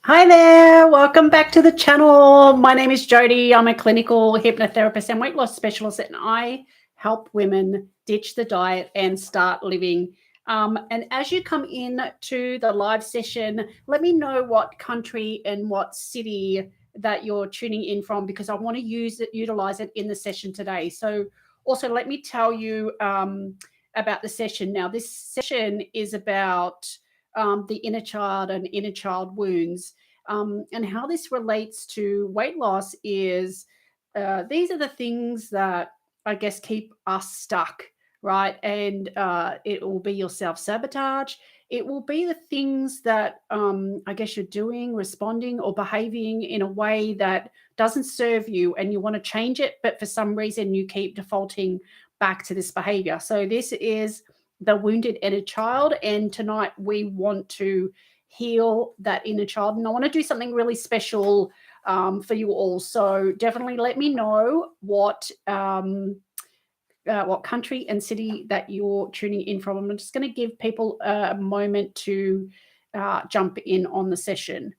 Hi there, welcome back to the channel. My name is Jody. I'm a clinical hypnotherapist and weight loss specialist, and I help women ditch the diet and start living. And as you come in to the live session, let me know what country and what city that you're tuning in from, because I want to utilize it in the session today. So, also let me tell you about the session. Now, this session is about the inner child and inner child wounds. And how this relates to weight loss is these are the things that I guess keep us stuck, right? And it will be your self sabotage. It will be the things that I guess you're doing, responding, or behaving in a way that doesn't serve you and you want to change it, but for some reason you keep defaulting back to this behavior. So, this is the wounded inner child. And tonight we want to heal that inner child. And I want to do something really special for you all. So definitely let me know what country and city that you're tuning in from. I'm just going to give people a moment to jump in on the session.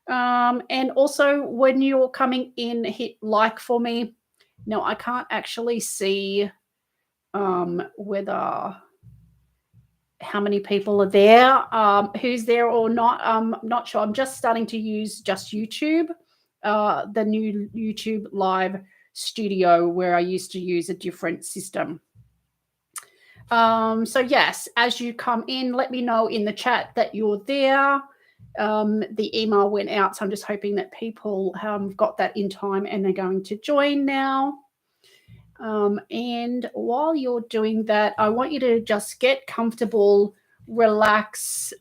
And also, when you're coming in, hit like for me. Now, I can't actually see whether how many people are there, who's there or not. Not sure. I'm just starting to use just YouTube, the new YouTube live studio where I used to use a different system. So yes, as you come in, let me know in the chat that you're there. The email went out, so I'm just hoping that people have got that in time and they're going to join now. And while you're doing that, I want you to just get comfortable, relax.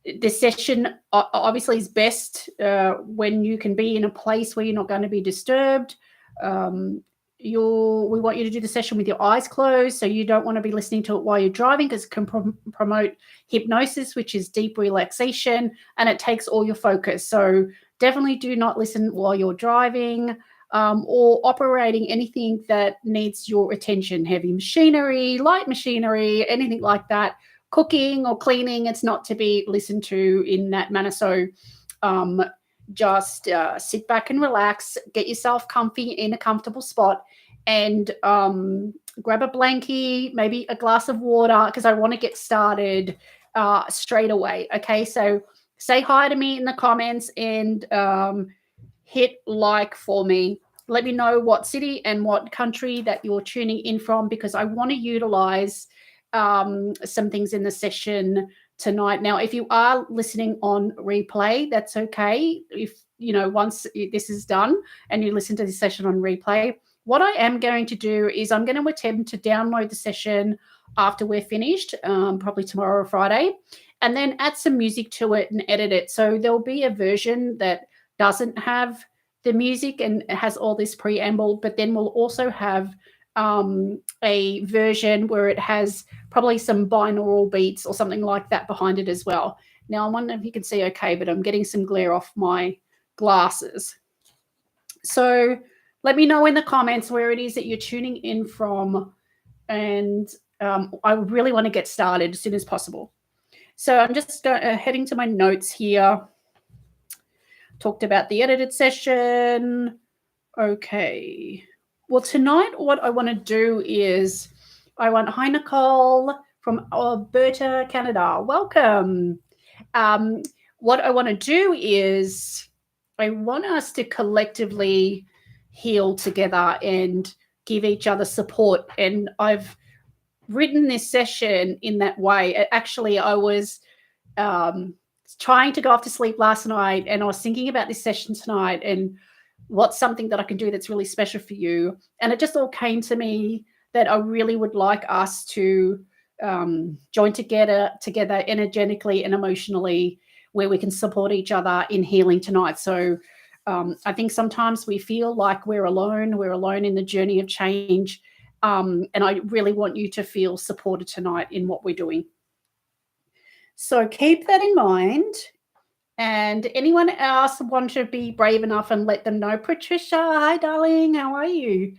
This session obviously is best when you can be in a place where you're not going to be disturbed. We want you to do the session with your eyes closed, so you don't want to be listening to it while you're driving, because it can promote hypnosis, which is deep relaxation, and it takes all your focus. So definitely do not listen while you're driving. Or operating anything that needs your attention, heavy machinery, light machinery, anything like that, cooking or cleaning, it's not to be listened to in that manner. So just sit back and relax, get yourself comfy in a comfortable spot, and grab a blankie, maybe a glass of water, because I want to get started straight away. Okay, so say hi to me in the comments and hit like for me. Let me know what city and what country that you're tuning in from, because I want to utilize some things in the session tonight. Now, if you are listening on replay, that's okay. If once this is done and you listen to this session on replay, what I am going to do is I'm going to attempt to download the session after we're finished, probably tomorrow or Friday, and then add some music to it and edit it. So there'll be a version that doesn't have the music and it has all this preamble, but then we'll also have a version where it has probably some binaural beats or something like that behind it as well. Now, I wonder if you can see okay, but I'm getting some glare off my glasses. So let me know in the comments where it is that you're tuning in from, and I really want to get started as soon as possible. So I'm just heading to my notes here. Talked about the edited session. Okay. Well, tonight what I want to do is hi, Nicole from Alberta, Canada. Welcome. What I want to do is I want us to collectively heal together and give each other support. And I've written this session in that way. Actually, I was trying to go off to sleep last night, and I was thinking about this session tonight and what's something that I can do that's really special for you. And it just all came to me that I really would like us to join together energetically and emotionally, where we can support each other in healing tonight. So I think sometimes we feel like we're alone in the journey of change. And I really want you to feel supported tonight in what we're doing. So keep that in mind. And anyone else want to be brave enough and let them know? Patricia, hi, darling. How are you?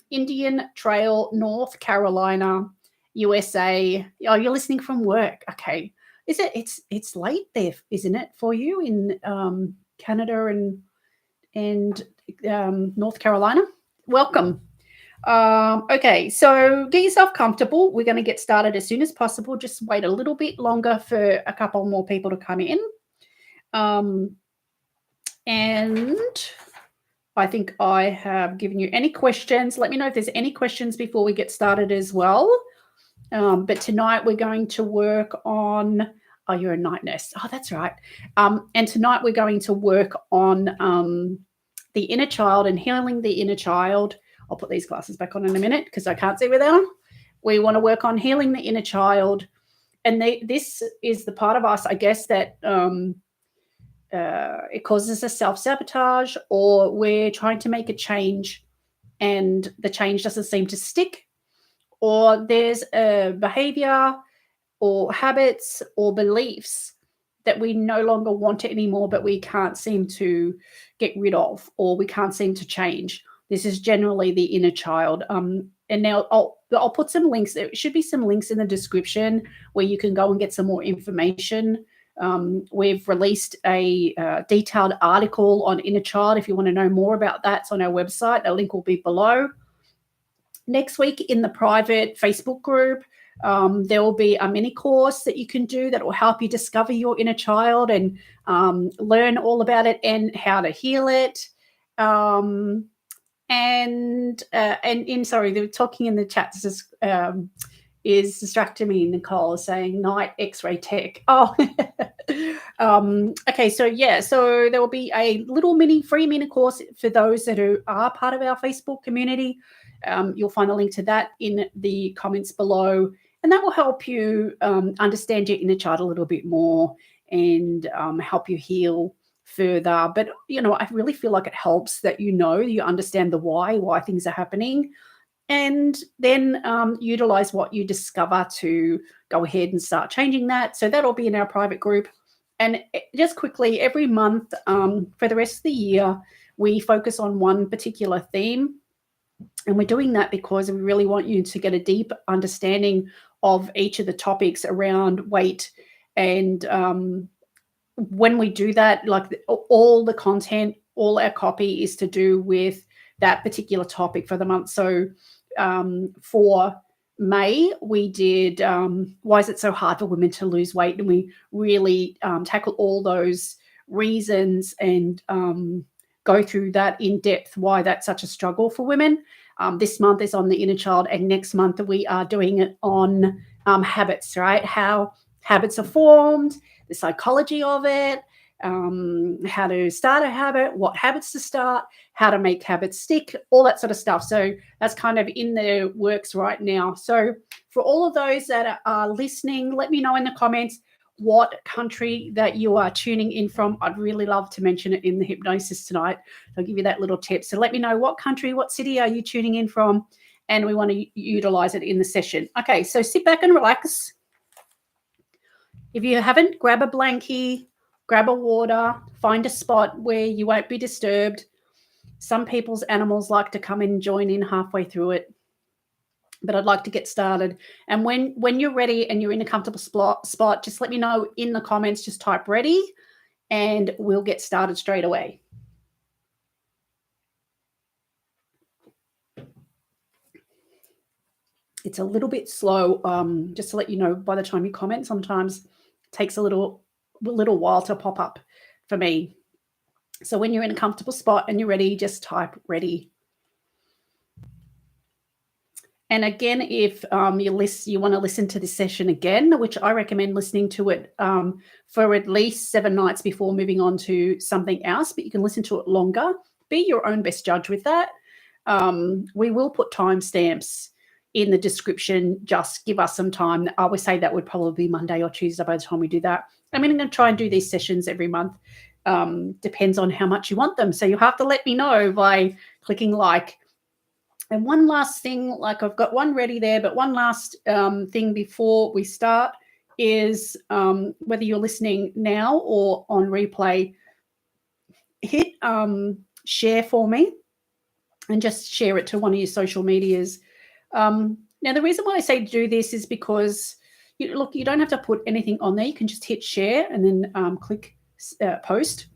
Indian Trail, North Carolina, USA. Oh, you're listening from work. Okay. Is it? It's late there, isn't it, for you in Canada and North Carolina? Welcome. Okay, so get yourself comfortable. We're going to get started as soon as possible. Just wait a little bit longer for a couple more people to come in. And I think I have given you any questions. Let me know if there's any questions before we get started as well. But tonight we're going to work on, oh, you're a night nurse. Oh, that's right. And tonight we're going to work on the inner child and healing the inner child. I'll put these glasses back on in a minute because I can't see without them. We want to work on healing the inner child. And this is the part of us, I guess, that it causes a self-sabotage, or we're trying to make a change and the change doesn't seem to stick, or there's a behavior or habits or beliefs that we no longer want it anymore, but we can't seem to get rid of, or we can't seem to change. This is generally the inner child. And now I'll put some links. There should be some links in the description where you can go and get some more information. We've released a detailed article on inner child. If you want to know more about that, it's on our website. A link will be below. Next week in the private Facebook group, there will be a mini course that you can do that will help you discover your inner child and learn all about it and how to heal it. Sorry, they were talking in the chat. Is distracting me. Nicole is saying night X-ray tech. Oh, okay. So yeah, so there will be a little free mini course for those that are part of our Facebook community. You'll find a link to that in the comments below, and that will help you understand your inner child a little bit more and help you heal further. But I really feel like it helps that you understand the why things are happening, and then utilize what you discover to go ahead and start changing that. So that'll be in our private group. And just quickly, every month for the rest of the year, we focus on one particular theme. And we're doing that because we really want you to get a deep understanding of each of the topics around weight. And when we do that, like all the content, all our copy is to do with that particular topic for the month. So for May, we did why is it so hard for women to lose weight? And we really tackle all those reasons and go through that in depth, why that's such a struggle for women. This month is on the inner child, and next month we are doing it on habits, right? How habits are formed, the psychology of it, how to start a habit, what habits to start, how to make habits stick, all that sort of stuff. So that's kind of in the works right now. So for all of those that are listening, let me know in the comments what country that you are tuning in from. I'd really love to mention it in the hypnosis tonight. I'll give you that little tip. So let me know what country, what city are you tuning in from, and we want to utilize it in the session. Okay, so sit back and relax. If you haven't, grab a blankie, grab a water, find a spot where you won't be disturbed. Some people's animals like to come and join in halfway through it, but I'd like to get started. And when you're ready and you're in a comfortable spot, just let me know in the comments, just type ready and we'll get started straight away. It's a little bit slow, just to let you know, by the time you comment, sometimes it takes a little while to pop up for me. So when you're in a comfortable spot and you're ready, just type ready. And again, if you want to listen to this session again, which I recommend listening to it for at least 7 nights before moving on to something else, but you can listen to it longer. Be your own best judge with that. We will put timestamps in the description. Just give us some time. I would say that would probably be Monday or Tuesday by the time we do that. I'm going to try and do these sessions every month. Depends on how much you want them. So you have to let me know by clicking like. And one last thing, like I've got one ready there, but one last thing before we start is whether you're listening now or on replay, hit share for me and just share it to one of your social medias. Now, the reason why I say do this is because, look, you don't have to put anything on there. You can just hit share and then click post.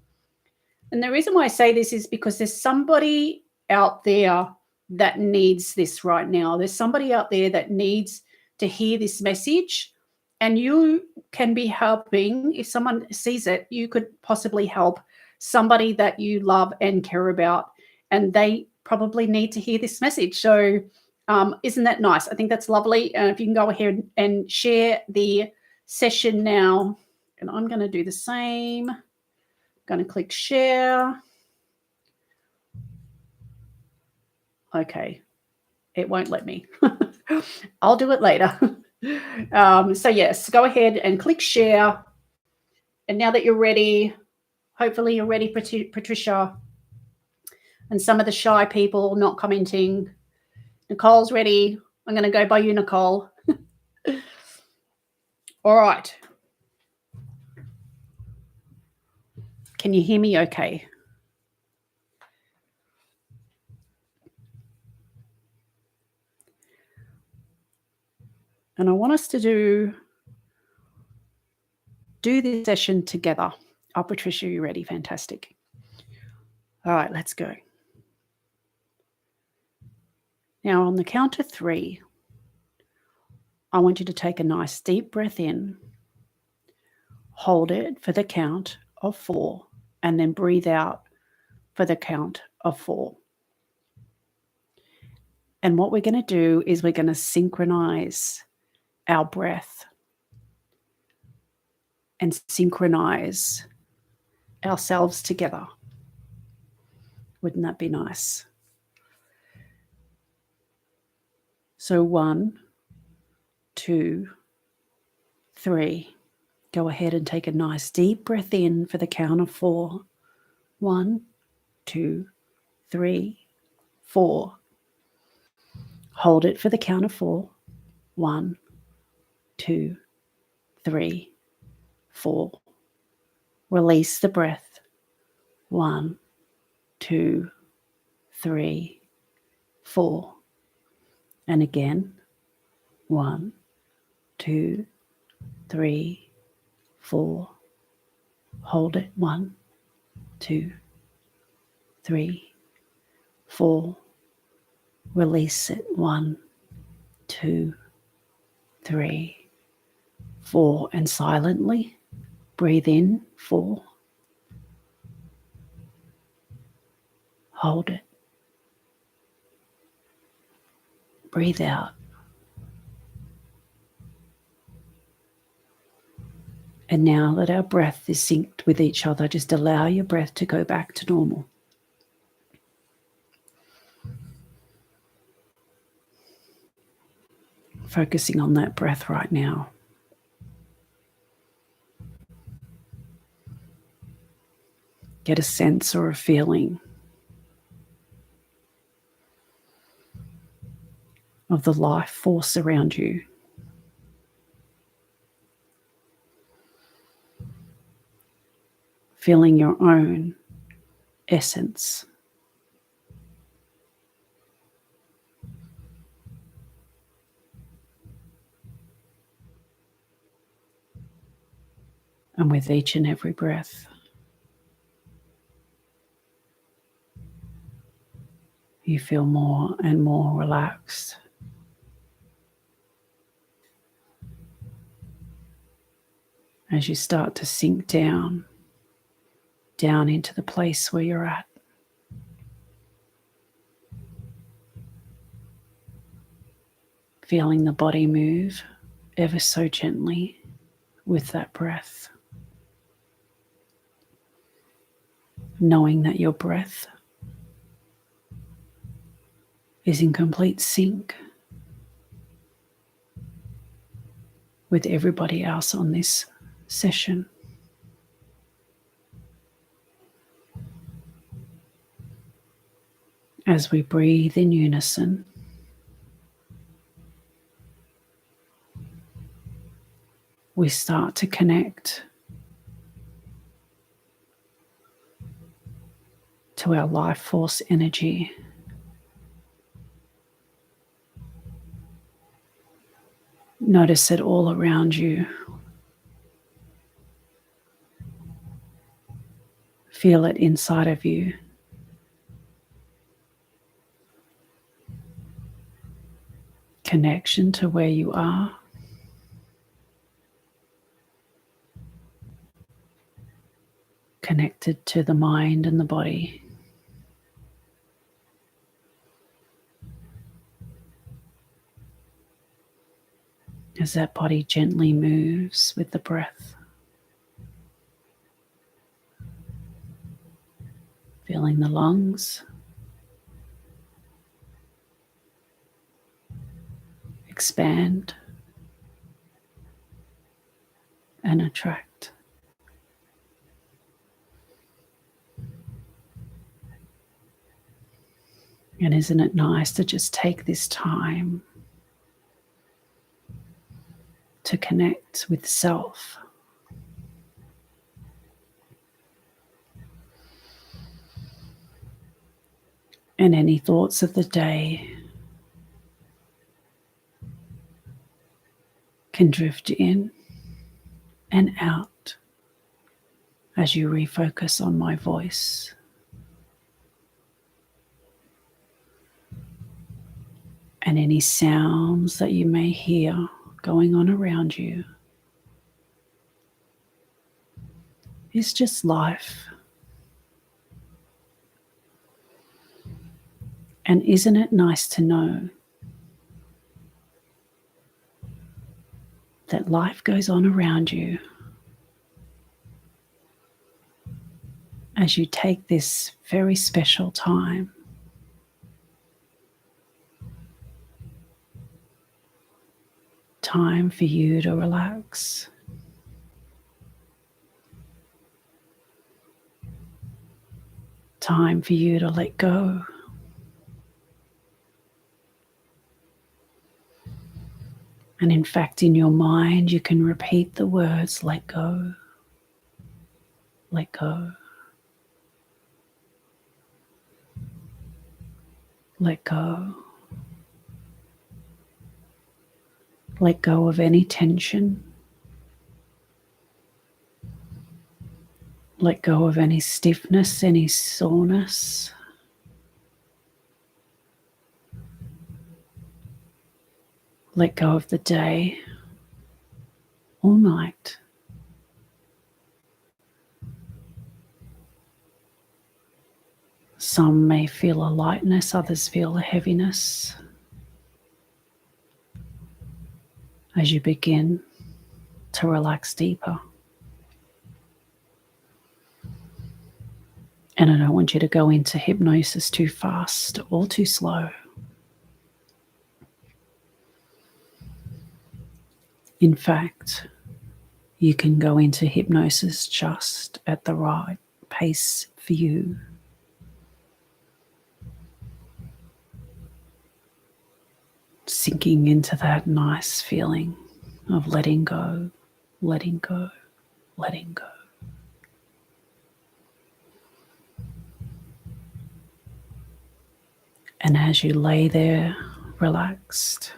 And the reason why I say this is because there's somebody out there that needs this right now. There's somebody out there that needs to hear this message, and you can be helping. If someone sees it, you could possibly help somebody that you love and care about, and they probably need to hear this message. So isn't that nice? I think that's lovely. If you can go ahead and share the session now, and I'm going to do the same. I'm going to click share. Okay, it won't let me. I'll do it later. So yes, go ahead and click share. And now that you're ready, hopefully you're ready, Patricia, and some of the shy people not commenting. Nicole's ready. I'm going to go by you, Nicole. All right. Can you hear me okay? And I want us to do this session together. Oh, Patricia, you ready? Fantastic. All right, let's go. Now, on the count of 3, I want you to take a nice deep breath in, hold it for the count of 4, and then breathe out for the count of 4. And what we're going to do is we're going to synchronize our breath and synchronize ourselves together. Wouldn't that be nice? So 1, 2, 3. Go ahead and take a nice deep breath in for the count of 4. 1, 2, 3, 4. Hold it for the count of 4. 1, 2, 3, 4. Release the breath. 1, 2, 3, 4. And again. 1, 2, 3, 4. Hold it. 1, 2, 3, 4. Release it. 1, 2, 3, 4. And silently breathe in. 4. Hold it. Breathe out. And now that our breath is synced with each other, just allow your breath to go back to normal. Focusing on that breath right now. Get a sense or a feeling of the life force around you. Feeling your own essence. And with each and every breath, you feel more and more relaxed. As you start to sink down into the place where you're at. Feeling the body move ever so gently with that breath. Knowing that your breath is in complete sync with everybody else on this session. As we breathe in unison, we start to connect to our life force energy. Notice it all around you. Feel it inside of you. Connection to where you are. Connected to the mind and the body. As that body gently moves with the breath. Feeling the lungs. Expand. And attract. And isn't it nice to just take this time to connect with self? And any thoughts of the day can drift in and out as you refocus on my voice. And any sounds that you may hear going on around you is just life. And isn't it nice to know that life goes on around you as you take this very special time for you to relax. Time for you to let go. And in fact, in your mind, you can repeat the words, let go, let go, let go. Let go of any tension. Let go of any stiffness, any soreness. Let go of the day or night. Some may feel a lightness, others feel a heaviness. As you begin to relax deeper. And I don't want you to go into hypnosis too fast or too slow. In fact, you can go into hypnosis just at the right pace for you. Sinking into that nice feeling of letting go, letting go, letting go. And as you lay there relaxed,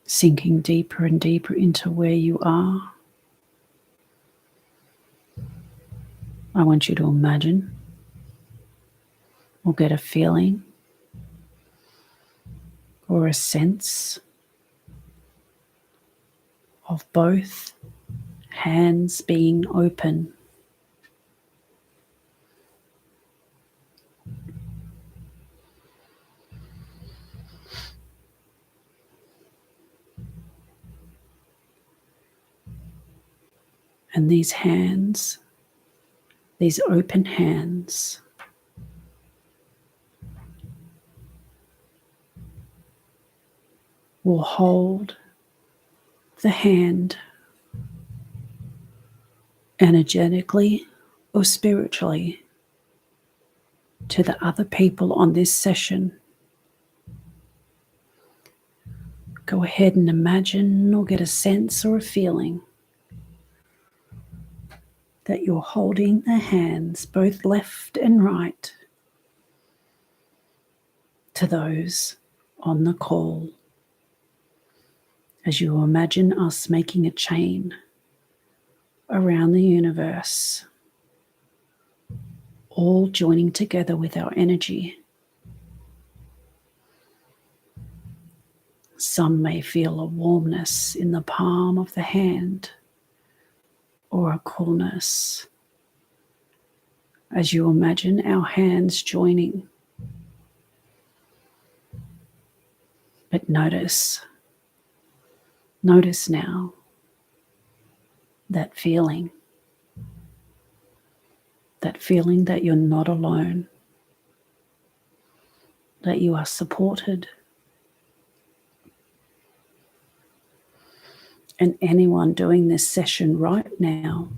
sinking deeper and deeper into where you are, I want you to imagine or get a feeling or a sense of both hands being open. And these hands, these open hands, will hold the hand energetically or spiritually to the other people on this session. Go ahead and imagine or get a sense or a feeling that you're holding the hands, both left and right, to those on the call. as you imagine us making a chain around the universe, all joining together with our energy. Some may feel a warmness in the palm of the hand or a coolness as you imagine our hands joining. But notice now that feeling that you're not alone, that you are supported. And anyone doing this session right now,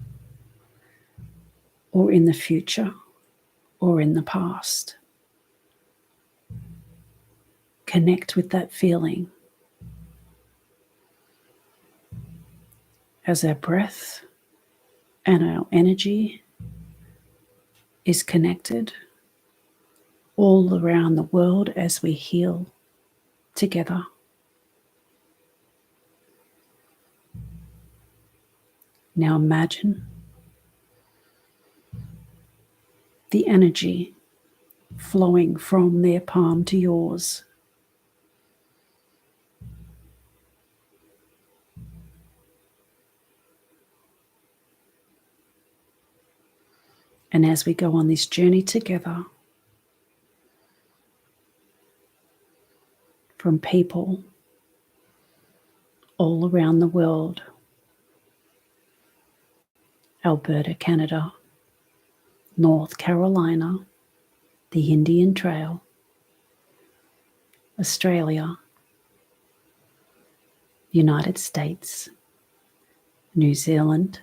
or in the future, or in the past, connect with that feeling as our breath and our energy is connected all around the world as we heal together. Now imagine the energy flowing from their palm to yours. And as we go on this journey together, from people all around the world, Alberta, Canada, North Carolina, the Indian Trail, Australia, United States, New Zealand,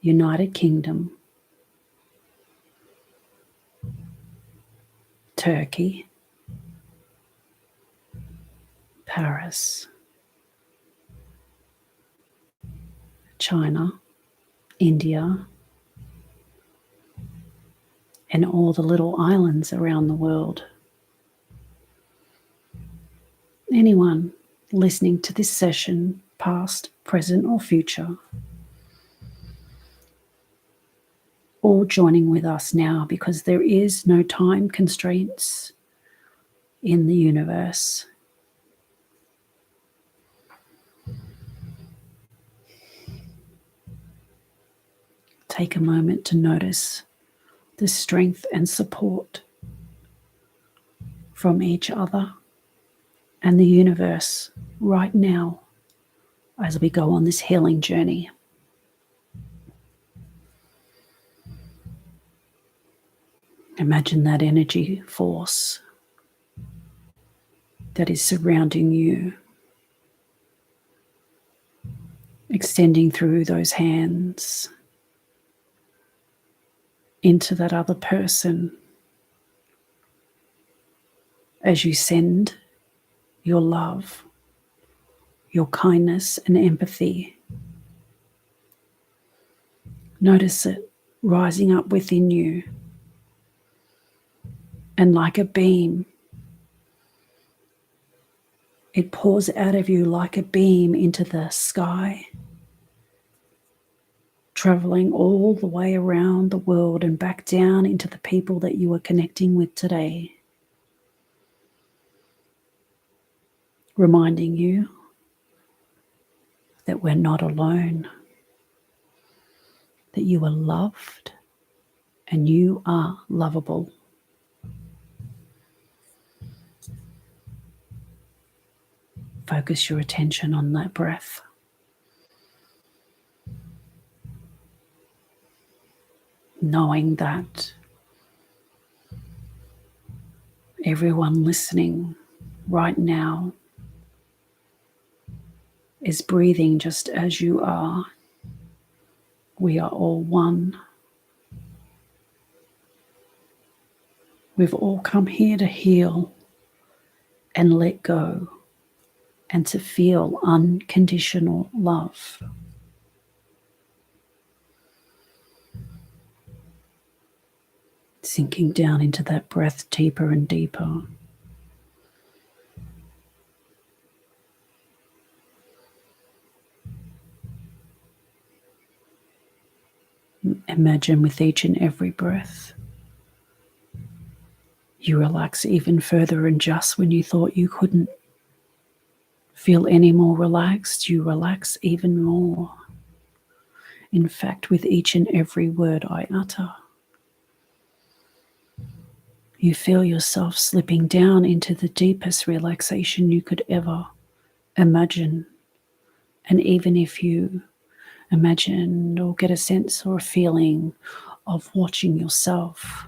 United Kingdom, Turkey, Paris, China, India, and all the little islands around the world. Anyone listening to this session, past, present, or future, all joining with us now, because there is no time constraints in the universe. Take a moment to notice the strength and support from each other and the universe right now as we go on this healing journey. Imagine that energy force that is surrounding you, extending through those hands into that other person as you send your love, your kindness and empathy. Notice it rising up within you, and like a beam, it pours out of you like a beam into the sky, traveling all the way around the world and back down into the people that you are connecting with today, reminding you that we're not alone, that you are loved and you are lovable. Focus your attention on that breath. Knowing that everyone listening right now is breathing just as you are. We are all one. We've all come here to heal and let go and to feel unconditional love. Sinking down into that breath deeper and deeper. Imagine with each and every breath, you relax even further, and just when you thought you couldn't feel any more relaxed, you relax even more. In fact, with each and every word I utter, you feel yourself slipping down into the deepest relaxation you could ever imagine. And even if you imagine or get a sense or a feeling of watching yourself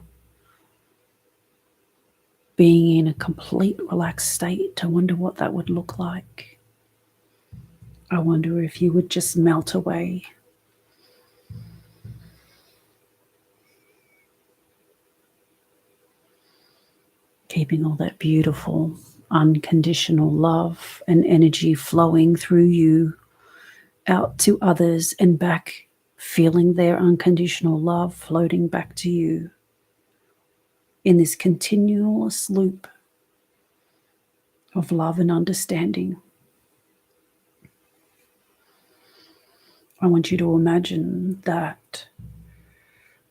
being in a complete relaxed state, I wonder what that would look like. I wonder if you would just melt away. Keeping all that beautiful, unconditional love and energy flowing through you out to others and back, feeling their unconditional love floating back to you in this continuous loop of love and understanding. I want you to imagine that,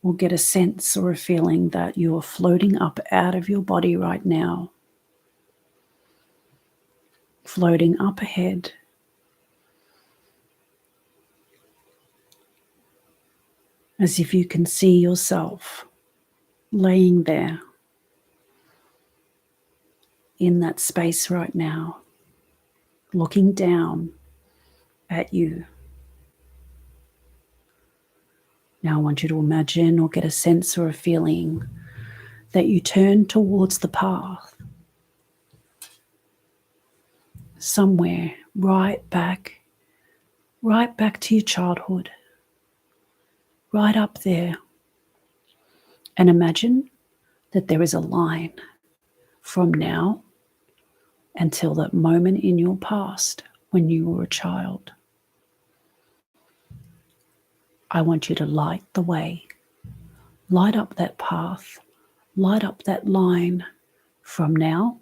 or get a sense or a feeling that you are floating up out of your body right now, floating up ahead, as if you can see yourself laying there in that space right now, looking down at you. Now I want you to imagine or get a sense or a feeling that you turn towards the path, somewhere right back to your childhood, right up there. And imagine that there is a line from now until that moment in your past when you were a child. I want you to light the way, light up that path, light up that line from now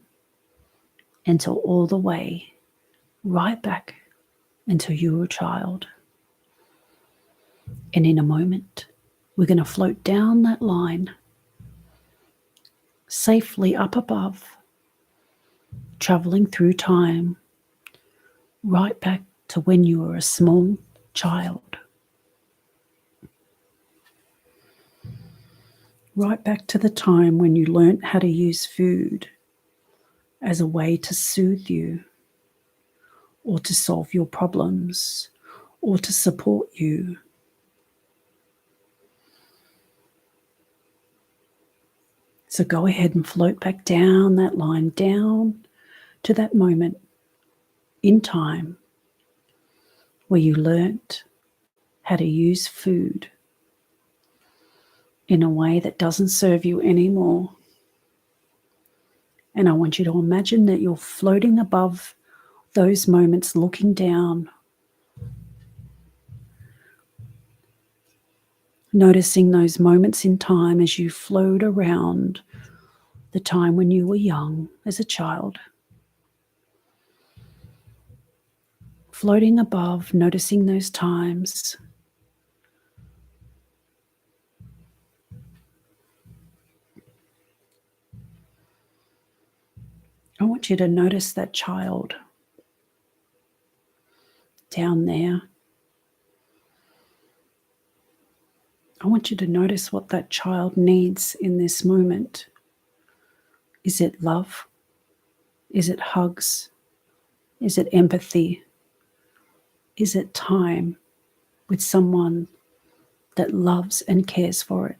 until all the way right back until you were a child. And in a moment, we're going to float down that line safely up above, traveling through time right back to when you were a small child. Right back to the time when you learnt how to use food as a way to soothe you, or to solve your problems, or to support you. So go ahead and float back down that line, down to that moment in time where you learnt how to use food in a way that doesn't serve you anymore. And I want you to imagine that you're floating above those moments, looking down, noticing those moments in time as you float around the time when you were young as a child. Floating above, noticing those times. I want you to notice that child down there. I want you to notice what that child needs in this moment. Is it love? Is it hugs? Is it empathy? Is it time with someone that loves and cares for it?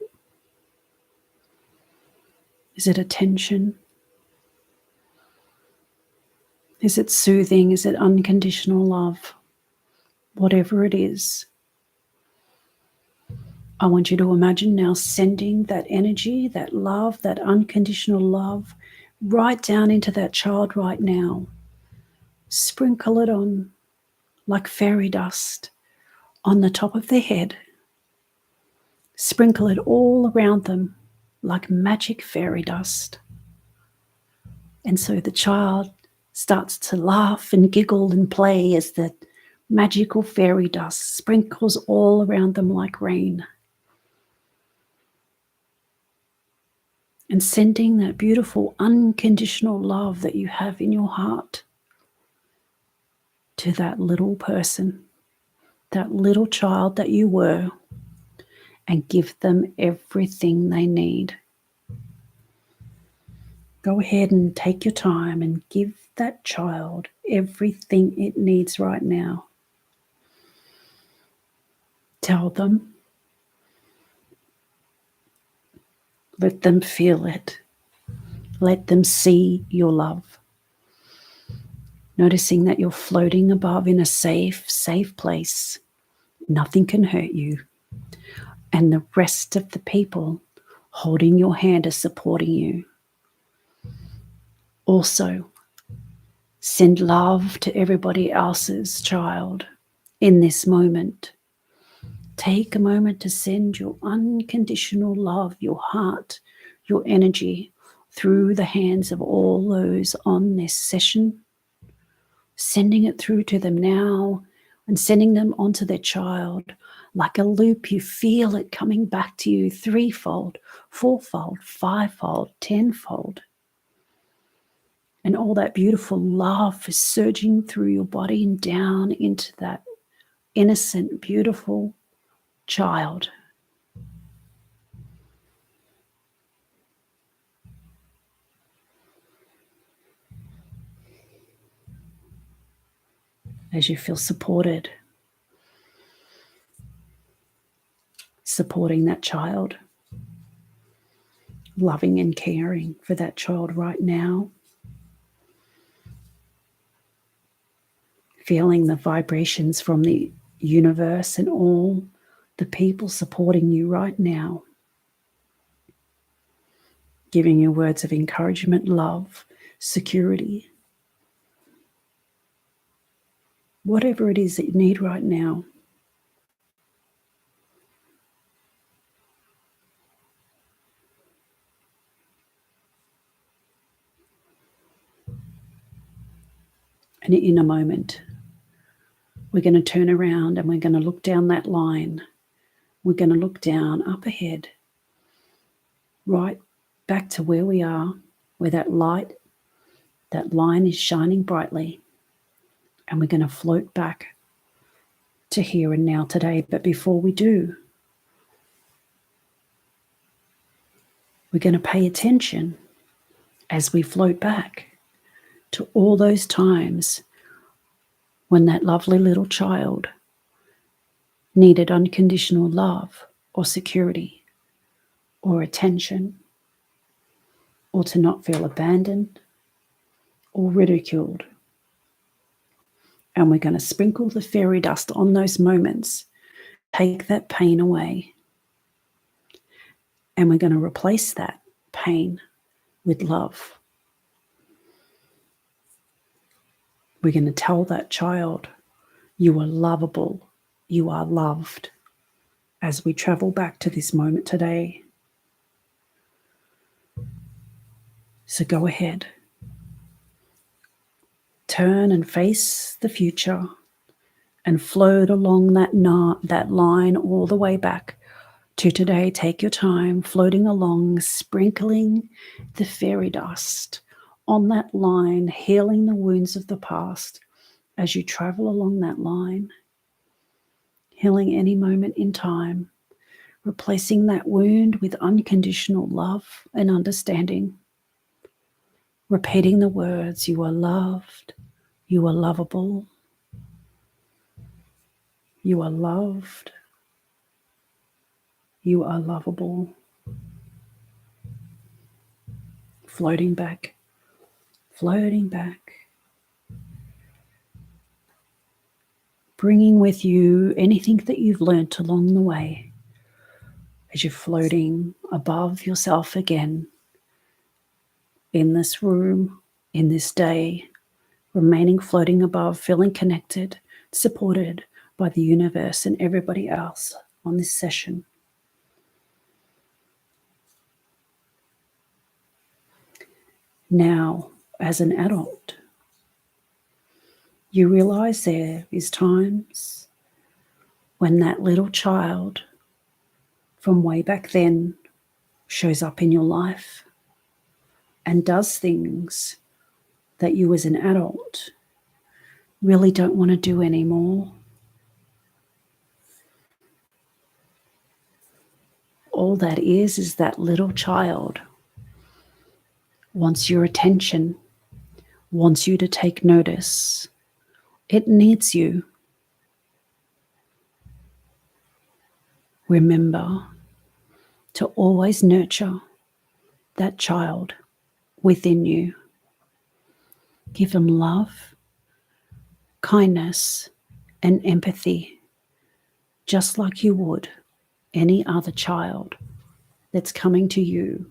Is it attention? Is it soothing? Is it unconditional love? Whatever it is, I want you to imagine now sending that energy, that love, that unconditional love right down into that child right now. Sprinkle it on like fairy dust on the top of their head. Sprinkle it all around them like magic fairy dust. And so the child starts to laugh and giggle and play as the magical fairy dust sprinkles all around them like rain. and sending that beautiful unconditional love that you have in your heart to that little person, that little child that you were, and give them everything they need. Go ahead and take your time and give that child everything it needs right now. Tell them. Let them feel it. Let them see your love. Noticing that you're floating above in a safe place. Nothing can hurt you. And the rest of the people holding your hand are supporting you. Also, send love to everybody else's child in this moment. Take a moment to send your unconditional love, your heart, your energy through the hands of all those on this session, sending it through to them now and sending them onto their child. Like a loop, you feel it coming back to you threefold, fourfold, fivefold, tenfold. And all that beautiful love is surging through your body and down into that innocent, beautiful child. As you feel supported, supporting that child, loving and caring for that child right now, feeling the vibrations from the universe and all the people supporting you right now, giving you words of encouragement, love, security, whatever it is that you need right now. And in a moment, we're going to turn around and we're going to look down that line. We're going to look down up ahead, right back to where we are, where that light, that line is shining brightly. And we're going to float back to here and now today. But before we do, we're going to pay attention as we float back to all those times when that lovely little child needed unconditional love or security or attention, or to not feel abandoned or ridiculed. And we're going to sprinkle the fairy dust on those moments, take that pain away. And we're going to replace that pain with love. We're going to tell that child, you are lovable, you are loved, as we travel back to this moment today. So go ahead. Turn and face the future and float along that line all the way back to today. Take your time floating along, sprinkling the fairy dust on that line, healing the wounds of the past as you travel along that line, healing any moment in time, replacing that wound with unconditional love and understanding, repeating the words, you are loved, you are lovable, you are loved, you are lovable. Floating back, bringing with you anything that you've learnt along the way as you're floating above yourself again in this room, in this day, remaining floating above, feeling connected, supported by the universe and everybody else on this session. Now, as an adult, you realize there is times when that little child from way back then shows up in your life. and does things that you as an adult really don't want to do anymore. All that is that little child wants your attention, wants you to take notice. It needs you. Remember to always nurture that child within you. Give them love, kindness, and empathy, just like you would any other child that's coming to you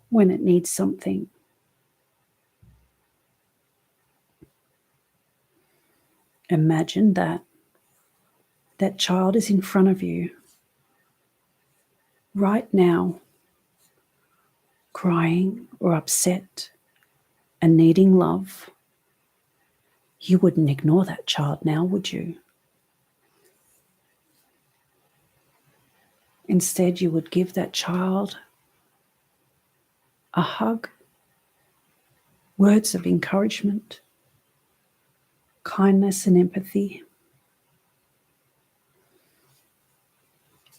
when it needs something. Imagine that child is in front of you right now, crying or upset and needing love. You wouldn't ignore that child now, would you? Instead, you would give that child a hug, words of encouragement, kindness and empathy.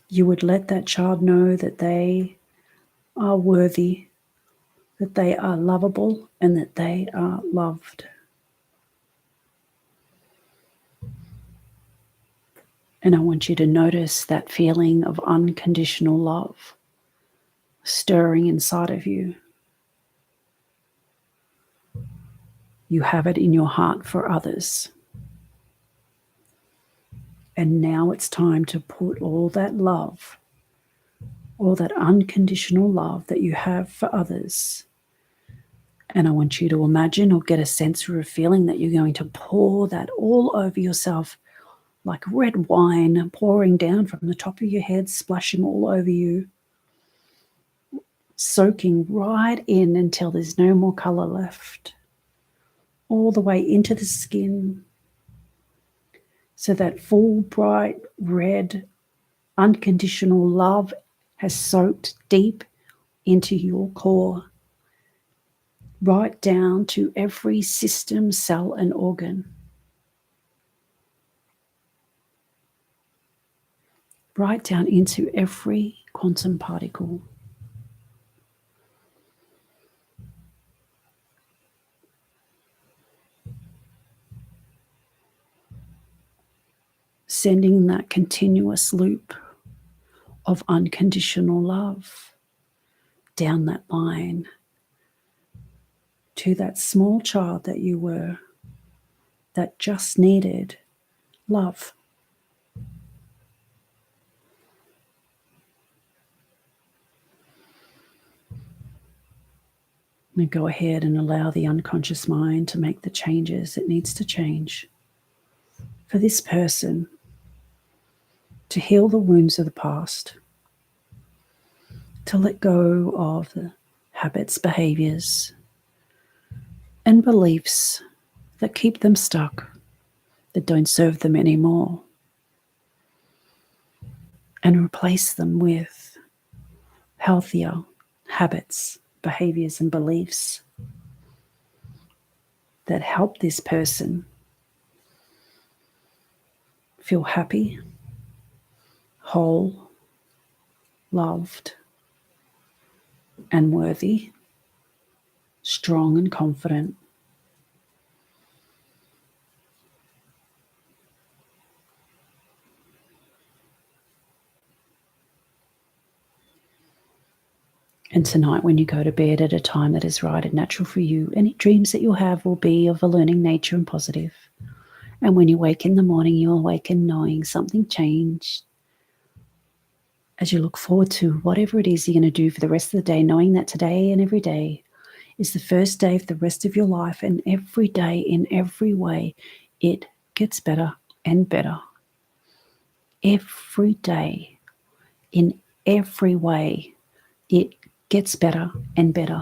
You would let that child know that they are worthy, that they are lovable, and that they are loved. And I want you to notice that feeling of unconditional love stirring inside of you. You have it in your heart for others. And now it's time to put all that love, all that unconditional love that you have for others. And I want you to imagine or get a sense or a feeling that you're going to pour that all over yourself like red wine pouring down from the top of your head, splashing all over you, soaking right in until there's no more color left, all the way into the skin. So that full, bright, red, unconditional love has soaked deep into your core, right down to every system, cell, and organ. Right down into every quantum particle. Sending that continuous loop of unconditional love down that line to that small child that you were, that just needed love. And go ahead and allow the unconscious mind to make the changes it needs to change for this person to heal the wounds of the past, to let go of the habits, behaviors, and beliefs that keep them stuck, that don't serve them anymore, and replace them with healthier habits, behaviors, and beliefs that help this person feel happy, whole, loved, and worthy, strong and confident. And tonight, when you go to bed at a time that is right and natural for you, any dreams that you'll have will be of a learning nature and positive. And when you wake in the morning, you'll awaken knowing something changed. As you look forward to whatever it is you're going to do for the rest of the day, knowing that today and every day is the first day of the rest of your life, and every day in every way, it gets better and better. Every day, in every way, it gets better and better.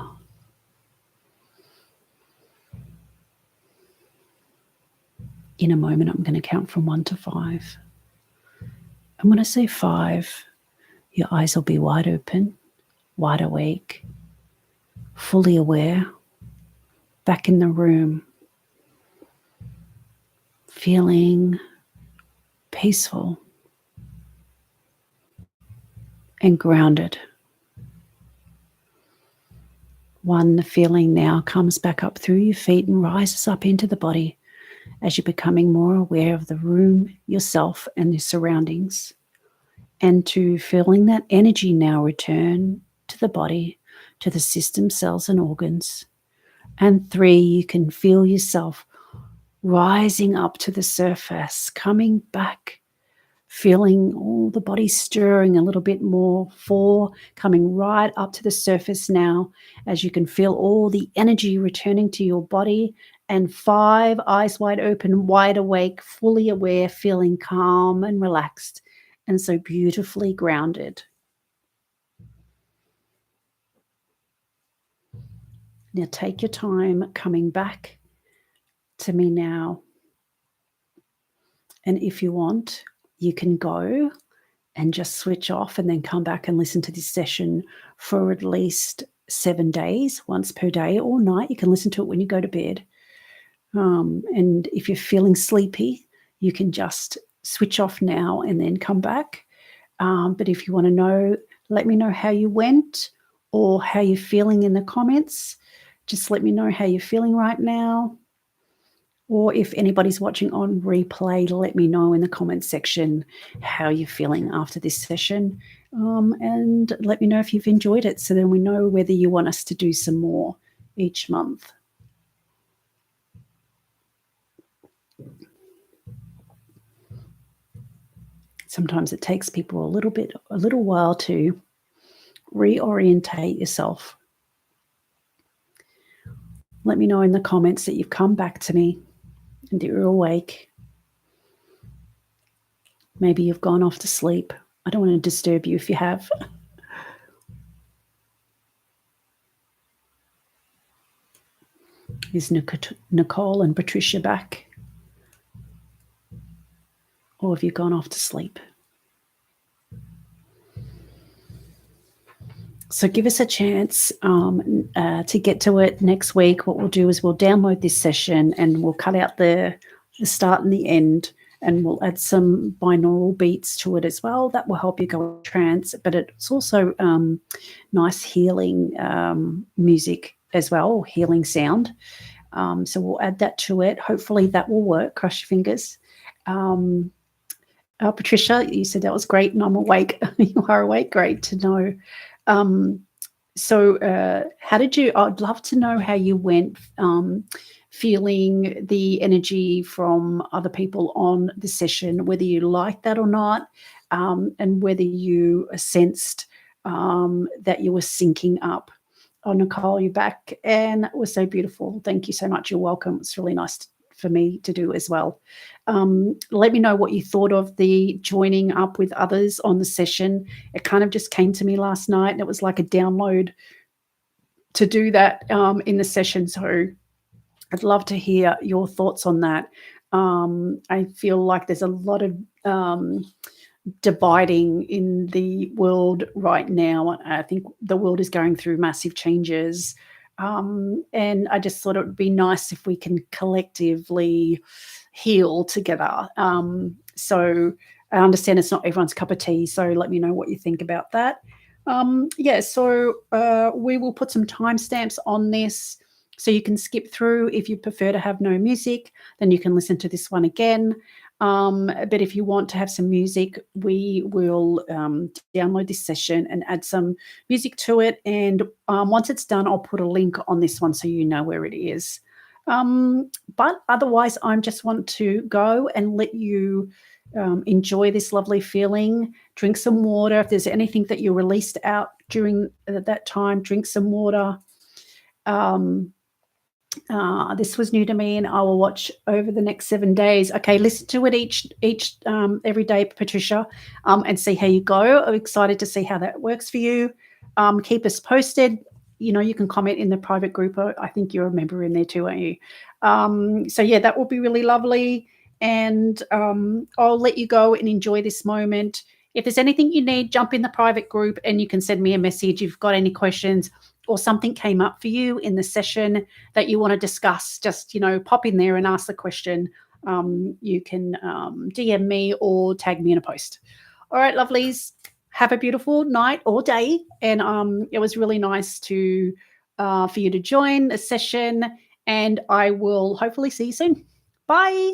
In a moment, I'm going to count from 1 to 5. And when I say 5, your eyes will be wide open, wide awake. fully aware, back in the room, feeling peaceful and grounded. One feeling now comes back up through your feet and rises up into the body as you're becoming more aware of the room, yourself, and your surroundings. And to feeling that energy now return to the body, to the system, cells, and organs. And 3, you can feel yourself rising up to the surface, coming back, feeling all the body stirring a little bit more. 4, coming right up to the surface now as you can feel all the energy returning to your body. And 5, eyes wide open, wide awake, fully aware, feeling calm and relaxed and so beautifully grounded. Now take your time coming back to me now. And if you want, you can go and just switch off and then come back and listen to this session for at least 7 days, once per day or night. You can listen to it when you go to bed. And if you're feeling sleepy, you can just switch off now and then come back. But if you want to know, let me know how you went or how you're feeling in the comments. Just let me know how you're feeling right now. Or if anybody's watching on replay, let me know in the comments section how you're feeling after this session. And let me know if you've enjoyed it, so then we know whether you want us to do some more each month. Sometimes it takes people a little while to reorientate yourself. Let me know in the comments that you've come back to me and that you're awake. Maybe you've gone off to sleep. I don't want to disturb you if you have. Is Nicole and Patricia back? Or have you gone off to sleep? So give us a chance to get to it next week. What we'll do is we'll download this session and we'll cut out the start and the end, and we'll add some binaural beats to it as well. That will help you go in trance, but it's also nice healing music as well, healing sound. So we'll add that to it. Hopefully that will work. Cross your fingers. Patricia, you said that was great, and I'm awake. You are awake. Great to know. So how did you, I'd love to know how you went feeling the energy from other people on the session, whether you liked that or not, and whether you sensed that you were syncing up. Oh, Nicole, you're back, and it was so beautiful. Thank you so much. You're welcome. It's really nice for me to do as well. Let me know what you thought of the joining up with others on the session. It kind of just came to me last night, and it was like a download to do that in the session. So I'd love to hear your thoughts on that. I feel like there's a lot of dividing in the world right now. I think the world is going through massive changes. And I just thought it would be nice if we can collectively heal together. So I understand it's not everyone's cup of tea, so let me know what you think about that. So we will put some timestamps on this so you can skip through. If you prefer to have no music, then you can listen to this one again. But if you want to have some music, we will download this session and add some music to it. And once it's done, I'll put a link on this one so you know where it is. But otherwise, I just want to go and let you enjoy this lovely feeling. Drink some water. If there's anything that you released out during that time, drink some water. This was new to me, and I will watch over the next 7 days. Okay, listen to it every day, Patricia, and see how you go. I'm excited to see how that works for you. Keep us posted. You know, you can comment in the private group. I think you're a member in there too, aren't you? So yeah, that will be really lovely. And I'll let you go and enjoy this moment. If there's anything you need, jump in the private group and you can send me a message if you've got any questions, or something came up for you in the session that you want to discuss, just, pop in there and ask the question. You can DM me or tag me in a post. All right, lovelies, have a beautiful night or day. And it was really nice for you to join the session, and I will hopefully see you soon. Bye.